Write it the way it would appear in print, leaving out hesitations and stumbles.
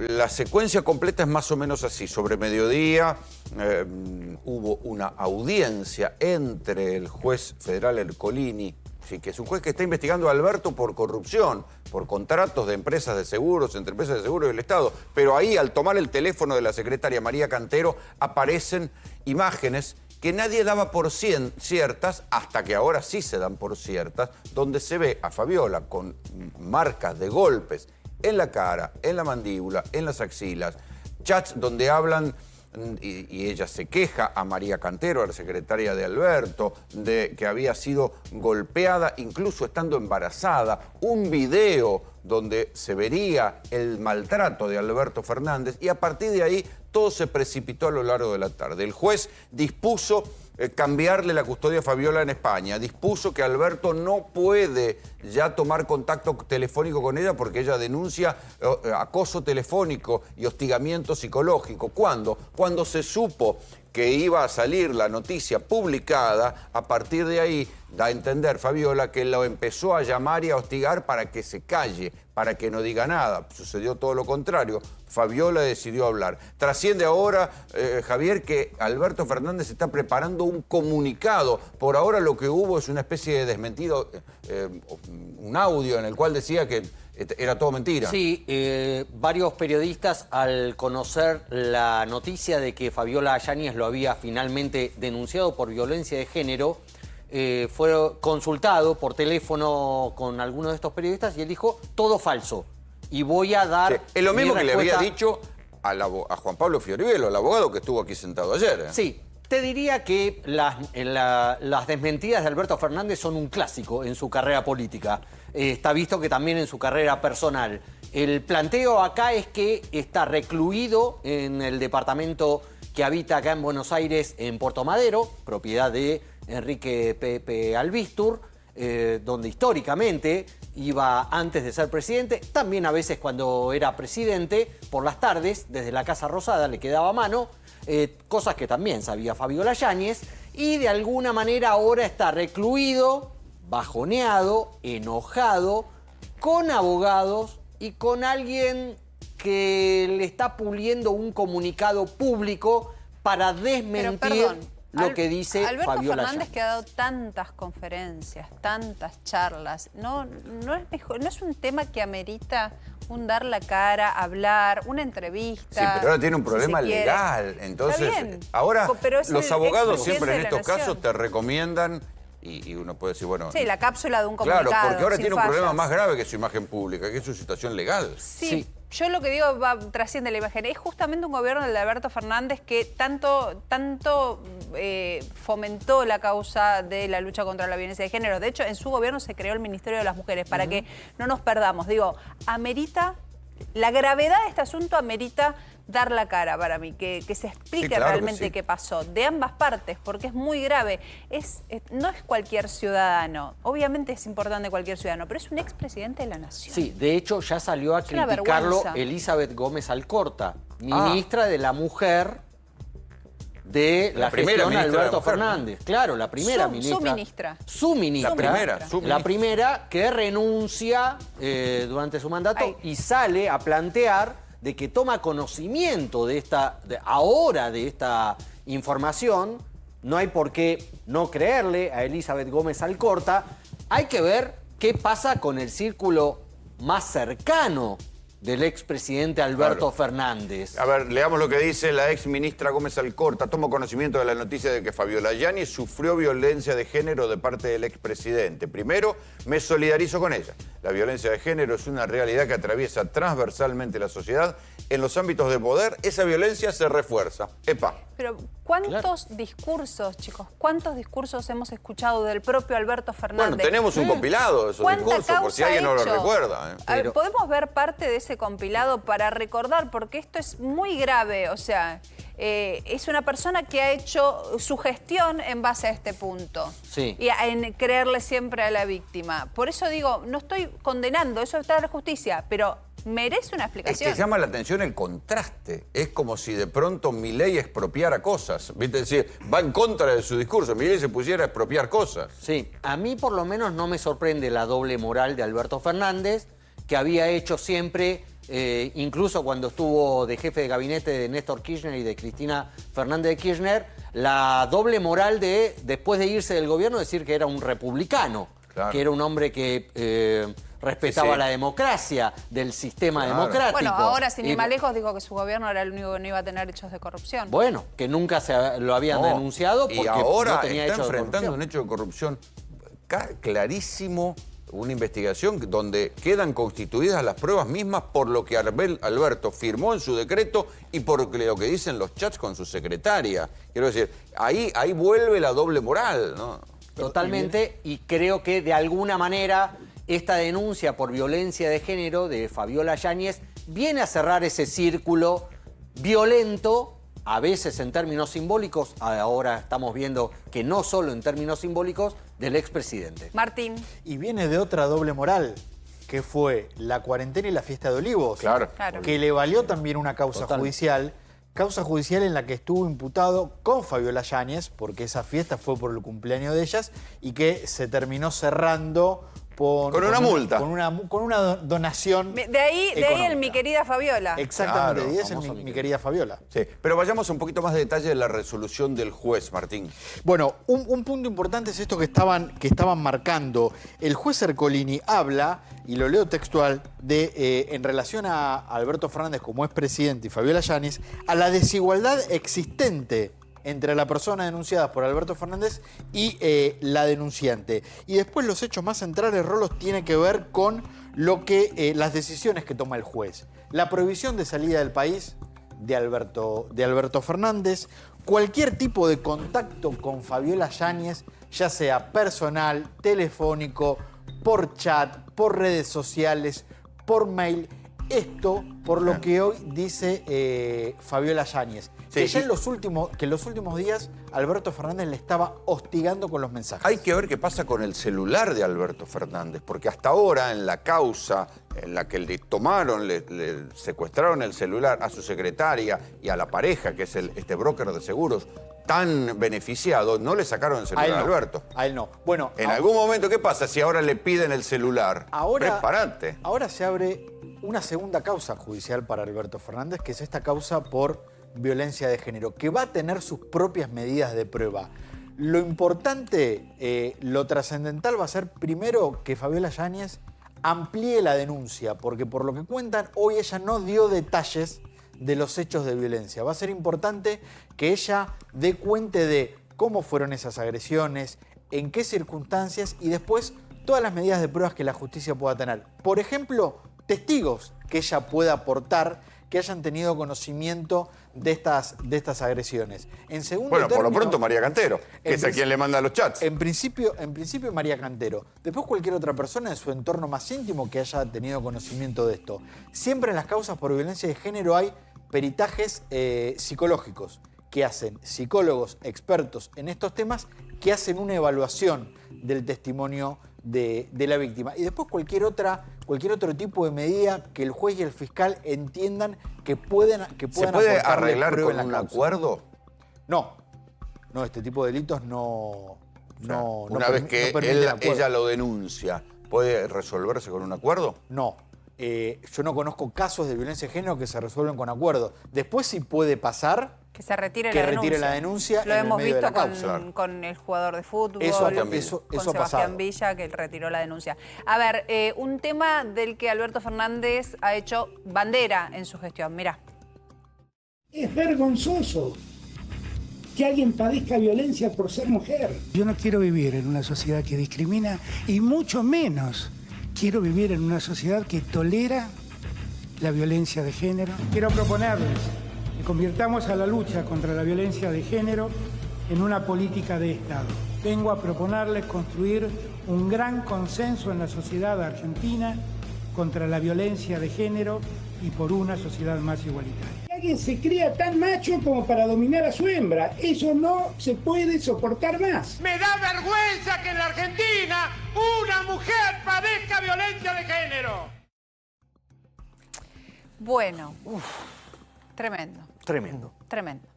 La secuencia completa es más o menos así. Sobre mediodía hubo una audiencia entre el juez federal Ercolini, sí, que es un juez que está investigando a Alberto por corrupción, por contratos de empresas de seguros, entre empresas de seguros y el Estado. Pero ahí, al tomar el teléfono de la secretaria María Cantero, aparecen imágenes que nadie daba por ciertas, hasta que ahora sí se dan por ciertas, donde se ve a Fabiola con marcas de golpes en la cara, en la mandíbula, en las axilas, chats donde hablan, y ella se queja a María Cantero, a la secretaria de Alberto, de que había sido golpeada, incluso estando embarazada, un video donde se vería el maltrato de Alberto Fernández, y a partir de ahí todo se precipitó a lo largo de la tarde. El juez dispuso cambiarle la custodia a Fabiola en España, dispuso que Alberto no puede ya tomar contacto telefónico con ella porque ella denuncia acoso telefónico y hostigamiento psicológico. ¿Cuándo? Cuando se supo que iba a salir la noticia publicada, a partir de ahí da a entender Fabiola que lo empezó a llamar y a hostigar para que se calle, para que no diga nada. Sucedió todo lo contrario. Fabiola decidió hablar. Trasciende ahora, Javier, que Alberto Fernández está preparando un comunicado. Por ahora lo que hubo es una especie de desmentido, un audio en el cual decía que era todo mentira. Sí, varios periodistas, al conocer la noticia de que Fabiola Yáñez lo había finalmente denunciado por violencia de género, fue consultado por teléfono con algunos de estos periodistas y él dijo, todo falso. Y voy a dar... Sí, es lo mismo que le había respuesta... dicho a Juan Pablo Fioribello, el abogado que estuvo aquí sentado ayer. Sí, te diría que las desmentidas de Alberto Fernández son un clásico en su carrera política. Está visto que también en su carrera personal. El planteo acá es que está recluido en el departamento que habita acá en Buenos Aires, en Puerto Madero, propiedad de Enrique Pepe Albistur, donde históricamente iba antes de ser presidente, también a veces cuando era presidente, por las tardes, desde la Casa Rosada le quedaba a mano, cosas que también sabía Fabiola Yáñez, y de alguna manera ahora está recluido, bajoneado, enojado, con abogados y con alguien que le está puliendo un comunicado público para desmentir lo que dice Alberto Fabiola Fernández, Yáñez. que ha dado tantas conferencias, tantas charlas, no es un tema que amerita un dar la cara, hablar, una entrevista. Sí, pero ahora tiene un problema legal. Entonces, ahora los abogados siempre en estos casos te recomiendan, y uno puede decir, bueno... Sí, la cápsula de un comunicado. Claro, porque ahora tiene un problema fallas. más grave que su imagen pública, que es su situación legal. Sí. Yo lo que digo trasciende la imagen. Es justamente un gobierno del de Alberto Fernández que tanto fomentó la causa de la lucha contra la violencia de género. De hecho, en su gobierno se creó el Ministerio de las Mujeres para que no nos perdamos. Digo, amerita, la gravedad de este asunto amerita dar la cara para mí, que se explique realmente qué pasó, de ambas partes, porque es muy grave. No es cualquier ciudadano, obviamente es importante cualquier ciudadano, pero es un expresidente de la nación. Sí, de hecho ya salió a criticarlo Elizabeth Gómez Alcorta, ministra de la Mujer de la gestión de Alberto Fernández. Claro, la primera ministra. Su ministra. Su ministra. La primera que renuncia durante su mandato y sale a plantear de que toma conocimiento de esta información. No hay por qué no creerle a Elizabeth Gómez Alcorta. Hay que ver qué pasa con el círculo más cercano del expresidente Alberto Fernández. A ver, leamos lo que dice la ex ministra Gómez Alcorta. Tomo conocimiento de la noticia de que Fabiola Yáñez sufrió violencia de género de parte del expresidente. Primero, me solidarizo con ella. La violencia de género es una realidad que atraviesa transversalmente la sociedad. En los ámbitos de poder, esa violencia se refuerza. ¡Epa! Pero ¿cuántos discursos, chicos? ¿Cuántos discursos hemos escuchado del propio Alberto Fernández? Bueno, tenemos un compilado de esos discursos, por si alguien no lo recuerda. A ver, ¿podemos ver parte de ese compilado para recordar? Porque esto es muy grave, o sea, es una persona que ha hecho su gestión en base a este punto. Sí. Y en creerle siempre a la víctima. Por eso digo, no estoy condenando, eso está en la justicia, pero merece una explicación. Es que llama la atención el contraste. Es como si de pronto Milei expropiara cosas. ¿Viste? Es decir, va en contra de su discurso. Milei se pusiera a expropiar cosas. Sí, a mí por lo menos no me sorprende la doble moral de Alberto Fernández, que había hecho siempre incluso cuando estuvo de jefe de gabinete de Néstor Kirchner y de Cristina Fernández de Kirchner, la doble moral de, después de irse del gobierno, decir que era un republicano, Claro. que era un hombre que respetaba Sí. la democracia del sistema democrático. Bueno, ahora sin ir Y- más lejos dijo que su gobierno era el único que no iba a tener hechos de corrupción. Bueno, que nunca lo habían No, denunciado porque y ahora no tenía está hechos de enfrentando corrupción. un hecho de corrupción clarísimo, una investigación donde quedan constituidas las pruebas mismas por lo que Alberto firmó en su decreto y por lo que dicen los chats con su secretaria. Quiero decir, ahí vuelve la doble moral, ¿no? Totalmente, y creo que de alguna manera esta denuncia por violencia de género de Fabiola Yáñez viene a cerrar ese círculo violento, a veces en términos simbólicos, ahora estamos viendo que no solo en términos simbólicos, del expresidente. Martín. Y viene de otra doble moral, que fue la cuarentena y la fiesta de Olivos. Claro. Claro. Que le valió también una causa judicial. Causa judicial en la que estuvo imputado con Fabiola Yáñez, porque esa fiesta fue por el cumpleaños de ellas, y que se terminó cerrando Con una multa. Con una donación. De ahí el económica. mi querida Fabiola. Exactamente, Claro, y ese es famoso mi querida Fabiola. Sí, pero vayamos un poquito más de detalle de la resolución del juez, Martín. Bueno, un punto importante es esto que estaban marcando. El juez Ercolini habla, y lo leo textual, de en relación a Alberto Fernández como expresidente y Fabiola Yáñez, a la desigualdad existente entre la persona denunciada por Alberto Fernández y la denunciante. Y después los hechos más centrales, Rolos, tiene que ver con lo que las decisiones que toma el juez. La prohibición de salida del país de Alberto Fernández, cualquier tipo de contacto con Fabiola Yáñez, ya sea personal, telefónico, por chat, por redes sociales, por mail. Esto por lo que hoy dice Fabiola Yáñez. Sí, Que ya y- en los últimos días Alberto Fernández le estaba hostigando con los mensajes. Hay que ver qué pasa con el celular de Alberto Fernández, porque hasta ahora en la causa en la que le tomaron, le secuestraron el celular a su secretaria y a la pareja, que es este broker de seguros tan beneficiado, no le sacaron el A celular él a no. Alberto. A él no. Bueno, En algún momento, ¿qué pasa si ahora le piden el celular? Prepárate. Ahora se abre una segunda causa judicial para Alberto Fernández, que es esta causa por violencia de género, que va a tener sus propias medidas de prueba. Lo importante, lo trascendental va a ser primero que Fabiola Yáñez amplíe la denuncia, porque por lo que cuentan, hoy ella no dio detalles de los hechos de violencia. Va a ser importante que ella dé cuenta de cómo fueron esas agresiones, en qué circunstancias y después todas las medidas de pruebas que la justicia pueda tener. Por ejemplo, testigos que ella pueda aportar que hayan tenido conocimiento de estas agresiones. En segundo Bueno, por lo término, pronto María Cantero, que es a quien le manda los chats. en principio María Cantero. Después cualquier otra persona de su entorno más íntimo que haya tenido conocimiento de esto. Siempre en las causas por violencia de género hay peritajes psicológicos que hacen psicólogos expertos en estos temas que hacen una evaluación del testimonio de la víctima. Y después cualquier otro tipo de medida que el juez y el fiscal entiendan que puedan ¿Se puede aportarle arreglar prueba con en la un causa. acuerdo? No, este tipo de delitos no. O sea, no una vez que permiten acuerdo. ella lo denuncia, ¿puede resolverse con un acuerdo? No. Yo no conozco casos de violencia de género que se resuelven con acuerdo. Después sí puede pasar Que se retire, que la, retire denuncia. la denuncia Lo en el hemos medio de visto la causa. con el jugador de fútbol, Eso con ha Sebastián pasado. Villa, que retiró la denuncia. A ver, un tema del que Alberto Fernández ha hecho bandera en su gestión. Mirá. Es vergonzoso que alguien padezca violencia por ser mujer. Yo no quiero vivir en una sociedad que discrimina y mucho menos quiero vivir en una sociedad que tolera la violencia de género. Quiero proponerles que convirtamos a la lucha contra la violencia de género en una política de Estado. Vengo a proponerles construir un gran consenso en la sociedad argentina contra la violencia de género y por una sociedad más igualitaria. Que alguien se crea tan macho como para dominar a su hembra. Eso no se puede soportar más. Me da vergüenza que en la Argentina una mujer padezca violencia de género. Bueno, tremendo, Tremendo. tremendo.